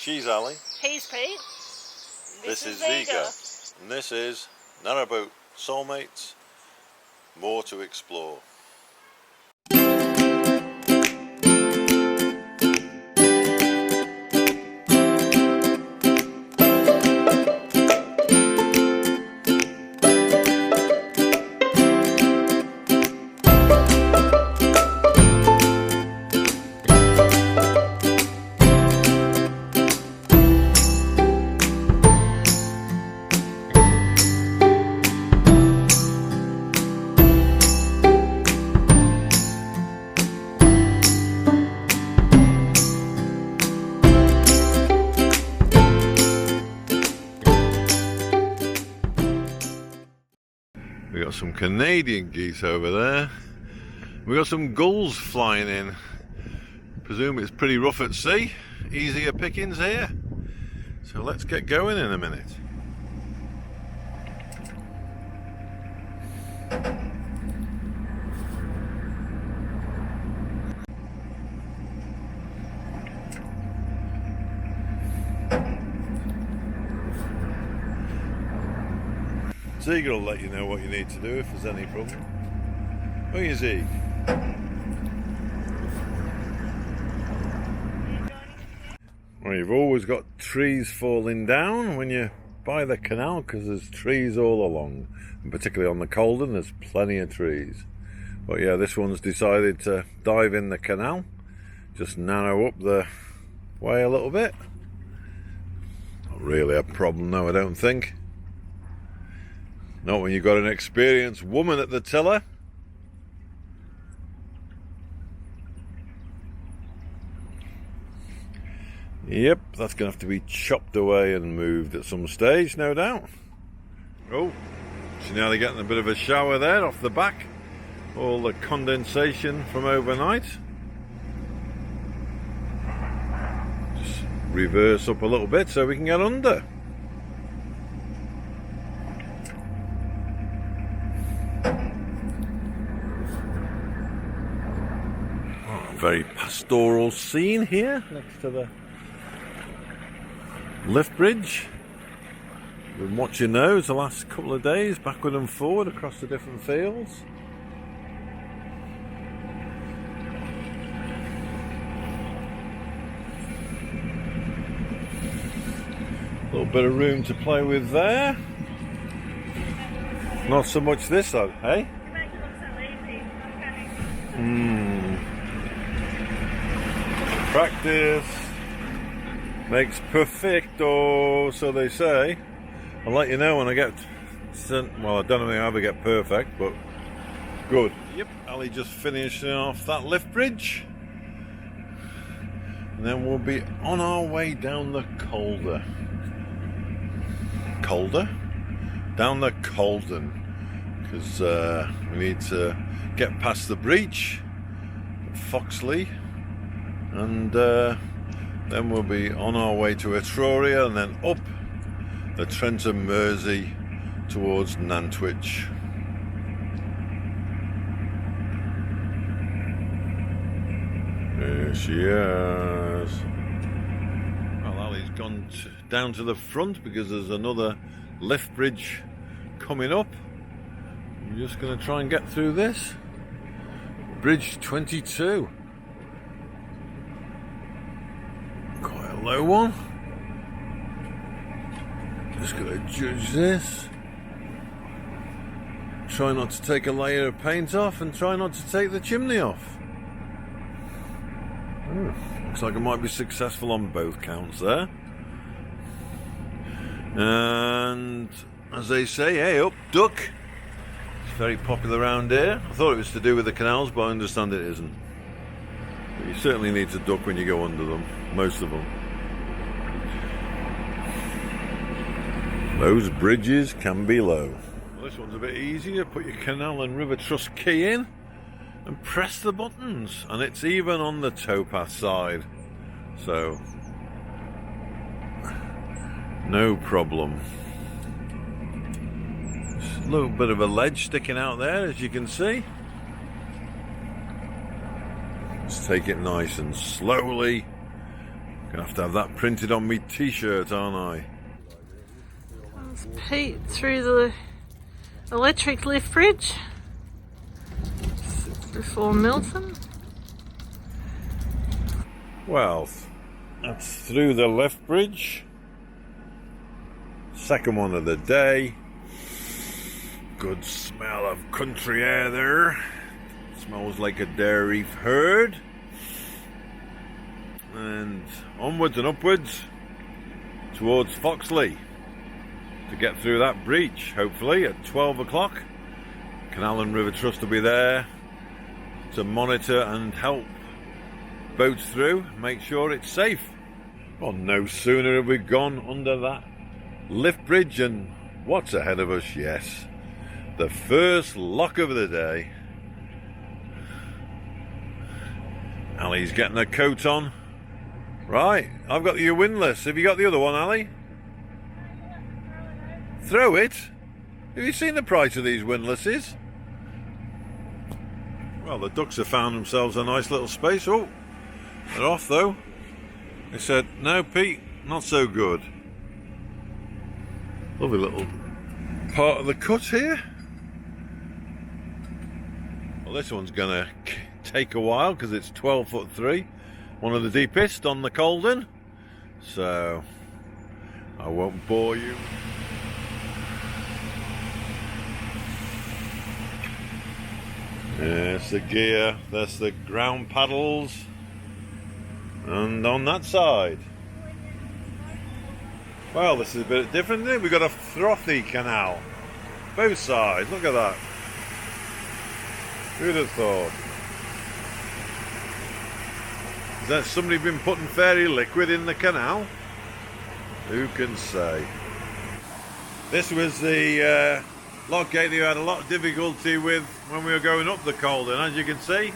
She's Alli. He's Pete. This is Zsiga. And this is Narrowboat Soul Mates. More to explore. We got some Canadian geese over there. We got some gulls flying in. Presume it's pretty rough at sea. Easier pickings here. So let's get going in a minute. Zsiga will let you know what you need to do if there's any problem. Where is he? Well, you've always got trees falling down when you're by the canal because there's trees all along. And particularly on the Caldon, there's plenty of trees. But yeah, this one's decided to dive in the canal. Just narrow up the way a little bit. Not really a problem though, I don't think. Not when you've got an experienced woman at the tiller. Yep, that's going to have to be chopped away and moved at some stage, no doubt. Oh, she's nearly getting a bit of a shower there off the back. All the condensation from overnight. Just reverse up a little bit so we can get under. Very pastoral scene here next to the lift bridge. Been watching those the last couple of days, backward and forward across the different fields. A little bit of room to play with there. Not so much this side, hey? Practice makes perfecto, so they say. I'll let you know when I get well, I don't think I ever get perfect, but good. Yep, Alli just finishing off that lift bridge. And then we'll be on our way down the Calder? Down the Caldon. Because we need to get past the breach at Foxley. And then we'll be on our way to Etruria and then up the Trent and Mersey towards Nantwich. There she is. Well, Alli's gone down to the front because there's another lift bridge coming up. I'm just going to try and get through this. Bridge 22. Quite a low one. Just going to judge this. Try not to take a layer of paint off and try not to take the chimney off. Looks like I might be successful on both counts there. And as they say, hey up, duck. It's very popular around here. I thought it was to do with the canals, but I understand it isn't. But you certainly need to duck when you go under them, most of them. Those bridges can be low. Well, this one's a bit easier. Put your canal and river truss key in and press the buttons, and it's even on the towpath side, so no problem. Just a little bit of a ledge sticking out there, as you can see. Just take it nice and slowly. Gonna have to have that printed on me t-shirt, aren't I? Let's peek through the electric lift bridge before Milton. Well, that's through the left bridge. Second one of the day. Good smell of country air there. Smells like a dairy herd. And onwards and upwards towards Foxley to get through that breach, hopefully at 12 o'clock. Canal and River Trust will be there to monitor and help boats through, make sure it's safe. Well, no sooner have we gone under that lift bridge and what's ahead of us? Yes, the first lock of the day. Alli's getting her coat on. Right, I've got your windlass. Have you got the other one, Alli? Throw it? Have you seen the price of these windlasses? Well, the ducks have found themselves a nice little space. Oh, they're off though. They said, no, Pete, not so good. Lovely little part of the cut here. Well, this one's gonna take a while because it's 12'3", one of the deepest on the Caldon. So I won't bore you. There's the gear, there's the ground paddles, and on that side, well, this is a bit different, isn't it? We've got a frothy canal, both sides. Look at that. Who'd have thought? Has that somebody been putting fairy liquid in the canal? Who can say? This was the lock gate that you had a lot of difficulty with when we were going up the Caldon. As you can see,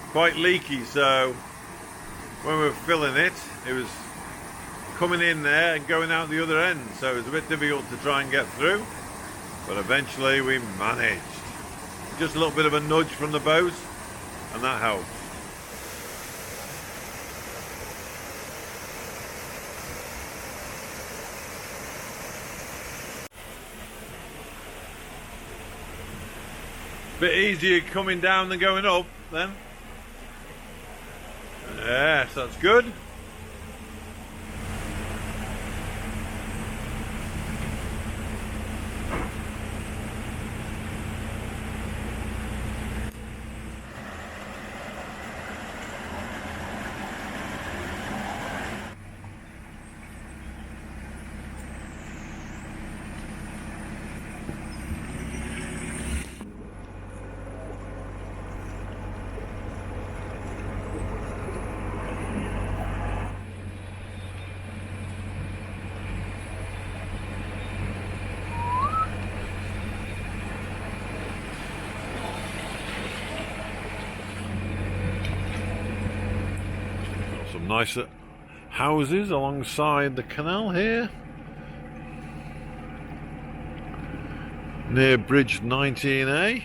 quite leaky, so when we were filling it, it was coming in there and going out the other end, so it was a bit difficult to try and get through, but eventually we managed. Just a little bit of a nudge from the boat and that helped. Bit easier coming down than going up then. Yes, that's good. Some nicer houses alongside the canal here, near Bridge 19A.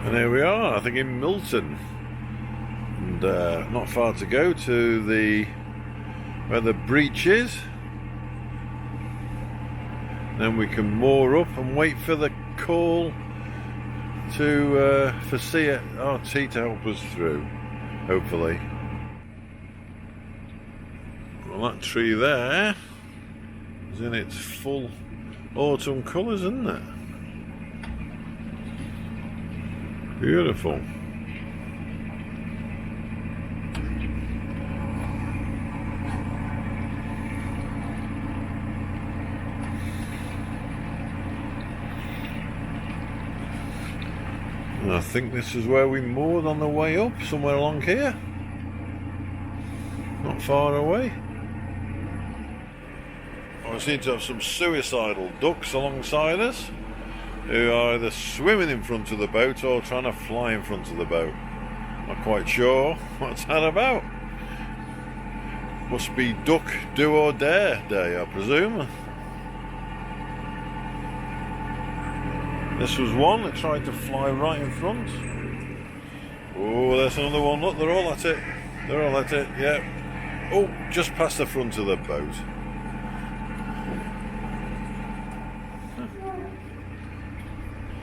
And here we are, I think in Milton, and not far to go to the where the breach is. Then we can moor up and wait for the call to for CRT to help us through, hopefully. Well, that tree there is in its full autumn colours, isn't it? Beautiful. And I think this is where we moored on the way up, somewhere along here. Not far away. We seem to have some suicidal ducks alongside us who are either swimming in front of the boat or trying to fly in front of the boat. Not quite sure what's that about. Must be duck do or dare day, I presume. This was one that tried to fly right in front. Oh, there's another one. Look, they're all at it. They're all at it, yeah. Oh, just past the front of the boat.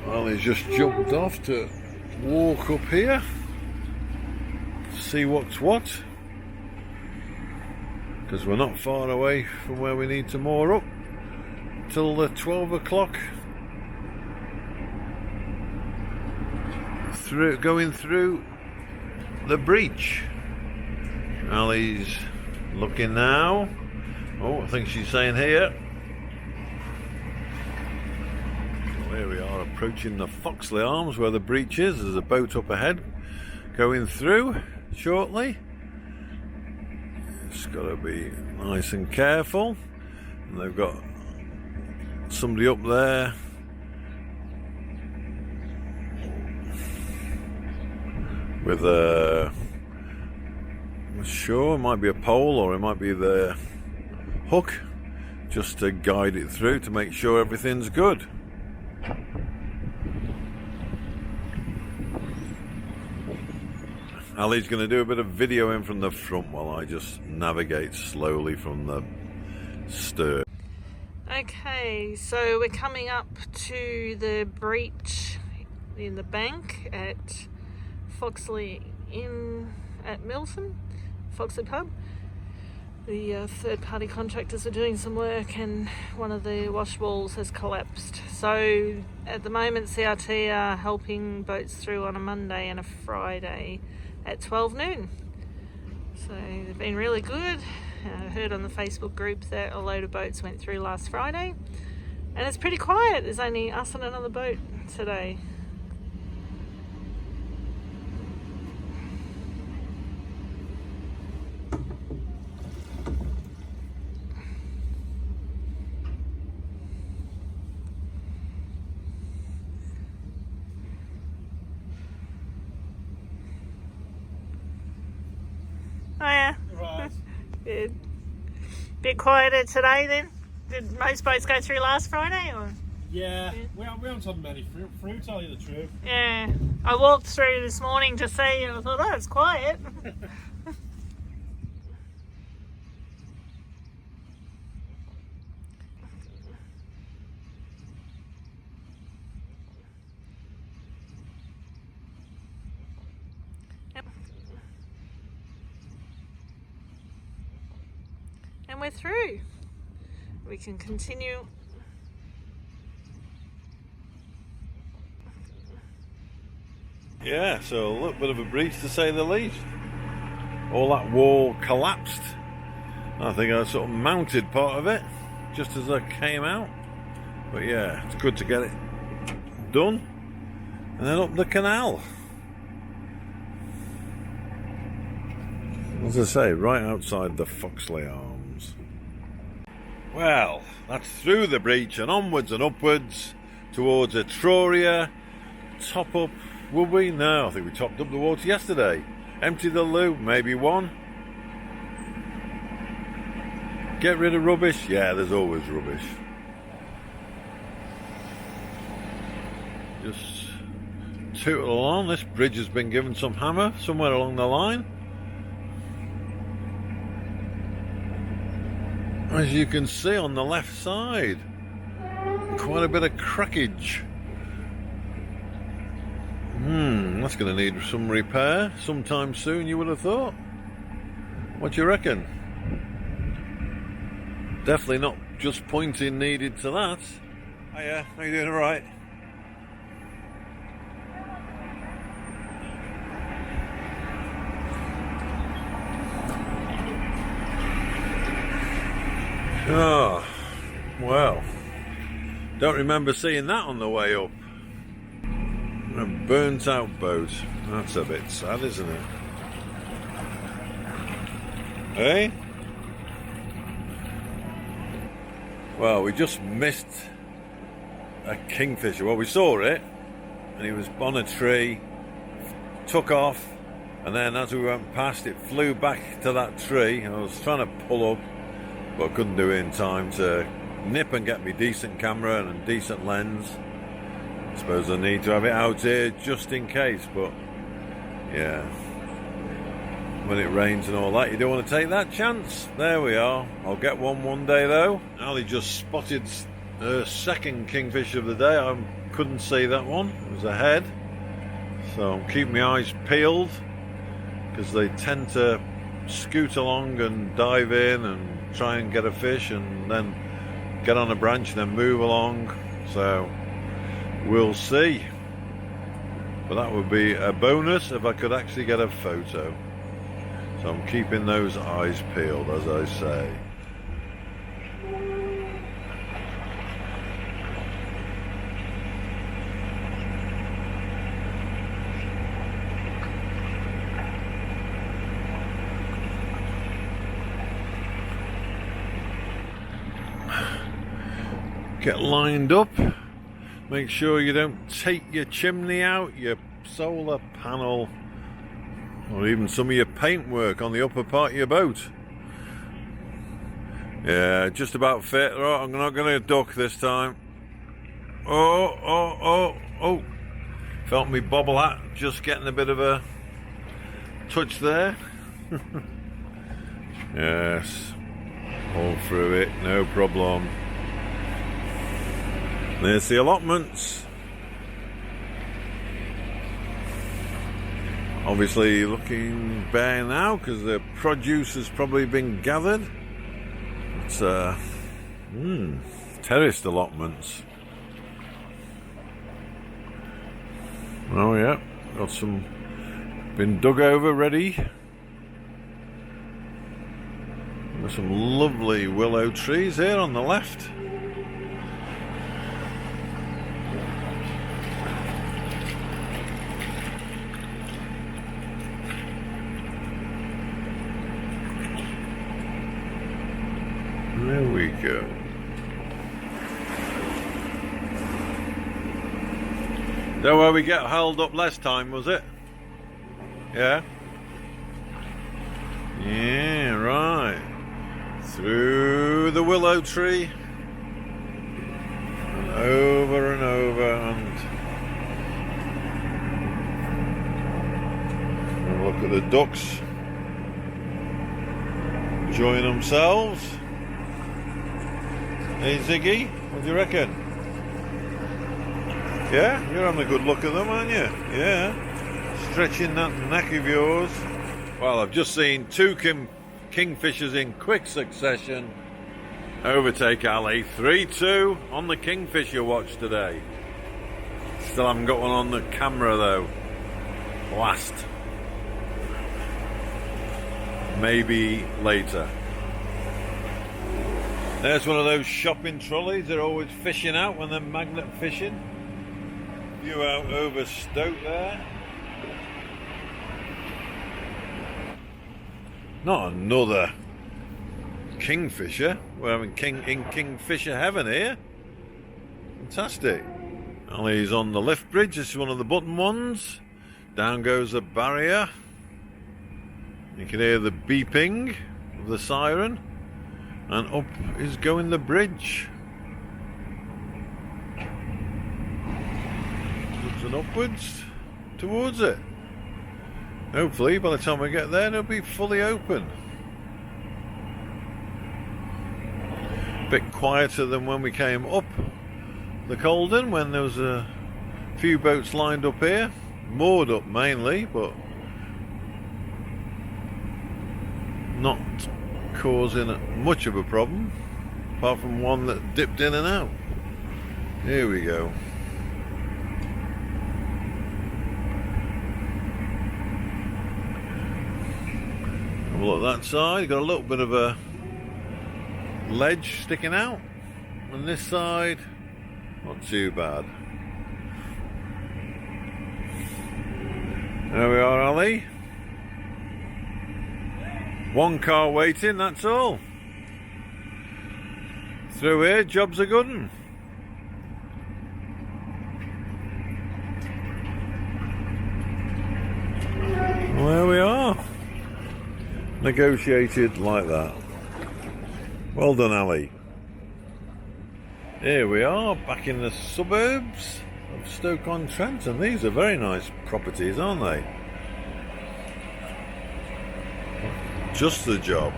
Well, he's just jumped off to walk up here. See what's what. Because we're not far away from where we need to moor up till the 12 o'clock. Going through the breach. Alli's looking now. Oh, I think she's saying here. Well, here we are approaching the Foxley Arms where the breach is. There's a boat up ahead going through shortly. Just got to be nice and careful. And they've got somebody up there with a, I'm sure it might be a pole or it might be the hook, just to guide it through to make sure everything's good. Ali's going to do a bit of videoing from the front while I just navigate slowly from the stern. Okay, so we're coming up to the breach in the bank at Foxley Inn at Milton, Foxley pub. The third-party contractors are doing some work and one of the wash walls has collapsed. So at the moment CRT are helping boats through on a Monday and a Friday at 12 noon. So they've been really good. I heard on the Facebook group that a load of boats went through last Friday and it's pretty quiet. There's only us and another boat today. Oh yeah. Right. Good. Bit quieter today then? Did most boats go through last Friday or? Yeah, we haven't had many fruit, tell you the truth. Yeah. I walked through this morning to see and I thought, oh, it's quiet. And we're through. We can continue. Yeah, so a little bit of a breach to say the least. All that wall collapsed. I think I sort of mounted part of it just as I came out. But yeah, it's good to get it done. And then up the canal. As I say, right outside the Foxley Arms. Well, that's through the breach and onwards and upwards towards Etruria. Top up, would we? No, I think we topped up the water yesterday. Empty the loo, maybe one. Get rid of rubbish? Yeah, there's always rubbish. Just tootle along. This bridge has been given some hammer somewhere along the line. As you can see on the left side, quite a bit of crackage. That's going to need some repair sometime soon, you would have thought. What do you reckon? Definitely not just pointing needed to that. Hiya, how you doing? All right? Oh, well, don't remember seeing that on the way up. A burnt out boat. That's a bit sad, isn't it? Hey? Well, we just missed a kingfisher. Well, we saw it, and he was on a tree, took off, and then as we went past, it flew back to that tree, and I was trying to pull up, but I couldn't do it in time to nip and get me decent camera and a decent lens. I suppose I need to have it out here just in case, but yeah, when it rains and all that, you don't want to take that chance. There we are. I'll get one day though. Ali just spotted her second kingfisher of the day. I couldn't see that one. It was ahead, so I'm keeping my eyes peeled because they tend to scoot along and dive in and try and get a fish and then get on a branch and then move along. So we'll see, but that would be a bonus if I could actually get a photo. So I'm keeping those eyes peeled, as I say. Get lined up. Make sure you don't take your chimney out, your solar panel, or even some of your paintwork on the upper part of your boat. Yeah, just about fit. Right, I'm not going to duck this time. Oh. Felt me bobble hat, just getting a bit of a touch there. Yes, all through it, no problem. There's the allotments. Obviously looking bare now because the produce has probably been gathered. It's terraced allotments. Oh yeah, got some been dug over ready. There's some lovely willow trees here on the left. There we go. Is that where we get held up last time, was it? Yeah? Yeah, right. Through the willow tree. And over and over and look at the ducks enjoying themselves. Hey Ziggy, what do you reckon? Yeah, you're having a good look at them, aren't you? Yeah, stretching that neck of yours. Well, I've just seen two kingfishers in quick succession overtake Ali. 3-2 on the kingfisher watch today. Still haven't got one on the camera though. Last. Maybe later. There's one of those shopping trolleys they're always fishing out when they're magnet fishing. You out over Stoke there. Not another kingfisher. We're having kingfisher heaven here. Fantastic. Ali's on the lift bridge. This is one of the button ones. Down goes the barrier. You can hear the beeping of the siren. And up is going the bridge. Upwards and upwards towards it. Hopefully by the time we get there it'll be fully open. A bit quieter than when we came up the Caldon, when there was a few boats lined up here. Moored up mainly, but not causing much of a problem, apart from one that dipped in and out. Here we go. Have a look at that side, got a little bit of a ledge sticking out, and this side not too bad. There we are, Alli. One car waiting, that's all. Through here, job's a good one. Well, there we are. Negotiated like that. Well done, Alli. Here we are, back in the suburbs of Stoke-on-Trent, and these are very nice properties, aren't they? Just the job.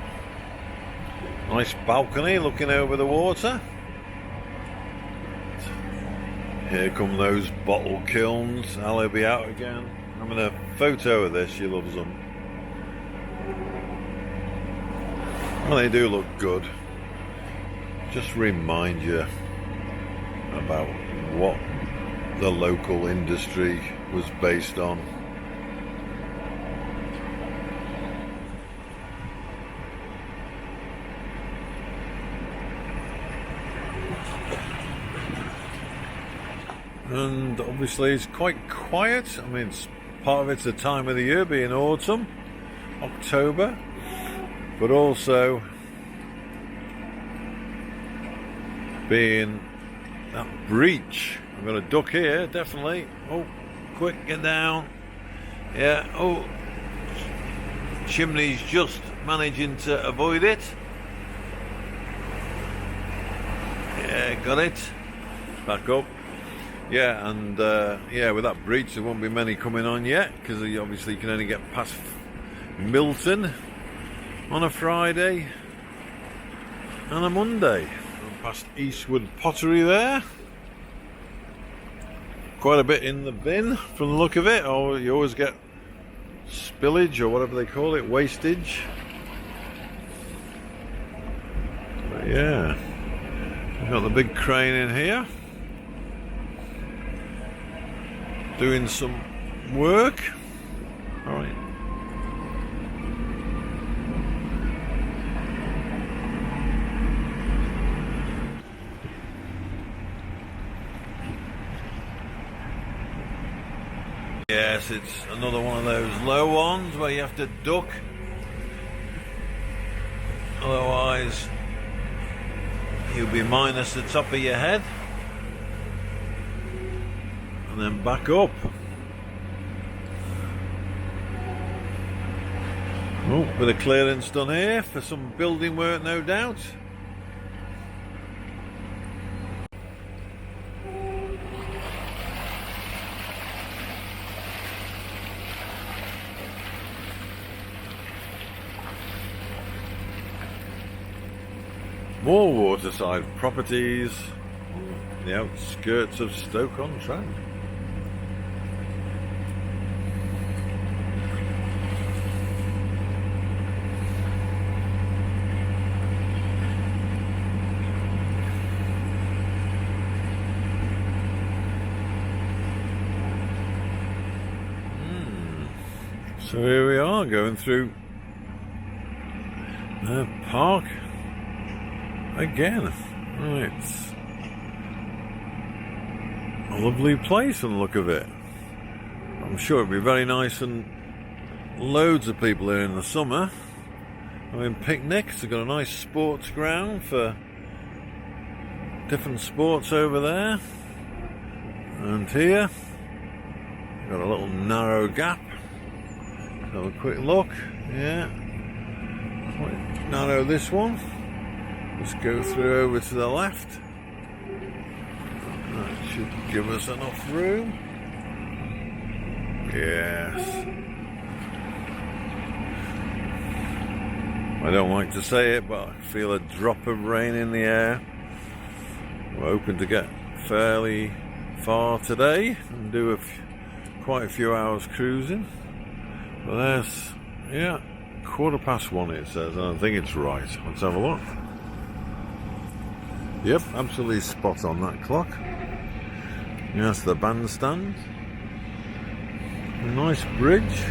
Nice balcony looking over the water. Here come those bottle kilns. Alli will be out again. Having a photo of this, she loves them. Well, they do look good. Just remind you about what the local industry was based on. And obviously it's quite quiet. I mean, part of it's the time of the year, being autumn, October, but also being that breach. I'm going to duck here, definitely. Oh, quick, get down. Yeah, oh, chimney's just managing to avoid it. Yeah, got it. Back up. Yeah, and yeah, with that breach there won't be many coming on yet, because obviously you can only get past Milton on a Friday and a Monday. Past Eastwood Pottery there. Quite a bit in the bin from the look of it. Oh, you always get spillage or whatever they call it, wastage. But yeah, we've got the big crane in here doing some work. All right. Yes, it's another one of those low ones where you have to duck. Otherwise, you'll be minus the top of your head. And then back up. Oh, bit of clearance done here for some building work, no doubt. More waterside properties on the outskirts of Stoke-on-Trent. So here we are, going through the park again. It's a lovely place on the look of it. I'm sure it'll be very nice and loads of people here in the summer. I mean, picnics, they've got a nice sports ground for different sports over there. And here, got a little narrow gap. Have a quick look. Yeah, quite narrow this one. Let's go through over to the left. That should give us enough room. Yes. I don't like to say it, but I feel a drop of rain in the air. We're hoping to get fairly far today and do quite a few hours cruising. But there's, yeah, 1:15 it says, and I think it's right. Let's have a look. Yep, absolutely spot on that clock. Yes, the bandstand. A nice bridge.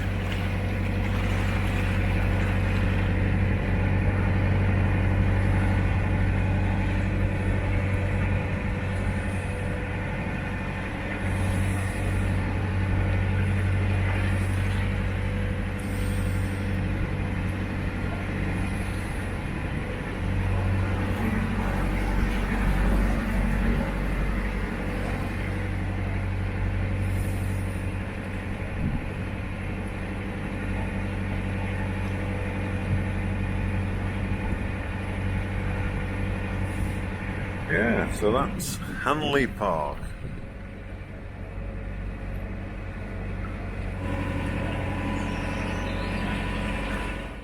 So that's Hanley Park.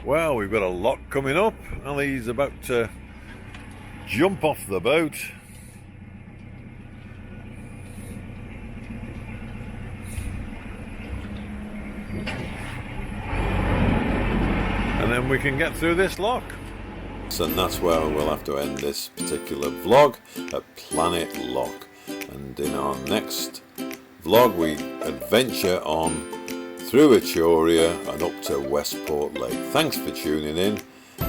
Well, we've got a lot coming up. Alli's about to jump off the boat. And then we can get through this lock. And that's where we'll have to end this particular vlog at Planet Lock. And in our next vlog we adventure on through Echuria and up to Westport Lake. Thanks for tuning in.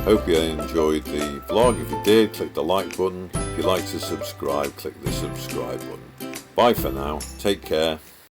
Hope you enjoyed the vlog. If you did, click the like button. If you'd like to subscribe, click the subscribe button. Bye for now. Take care.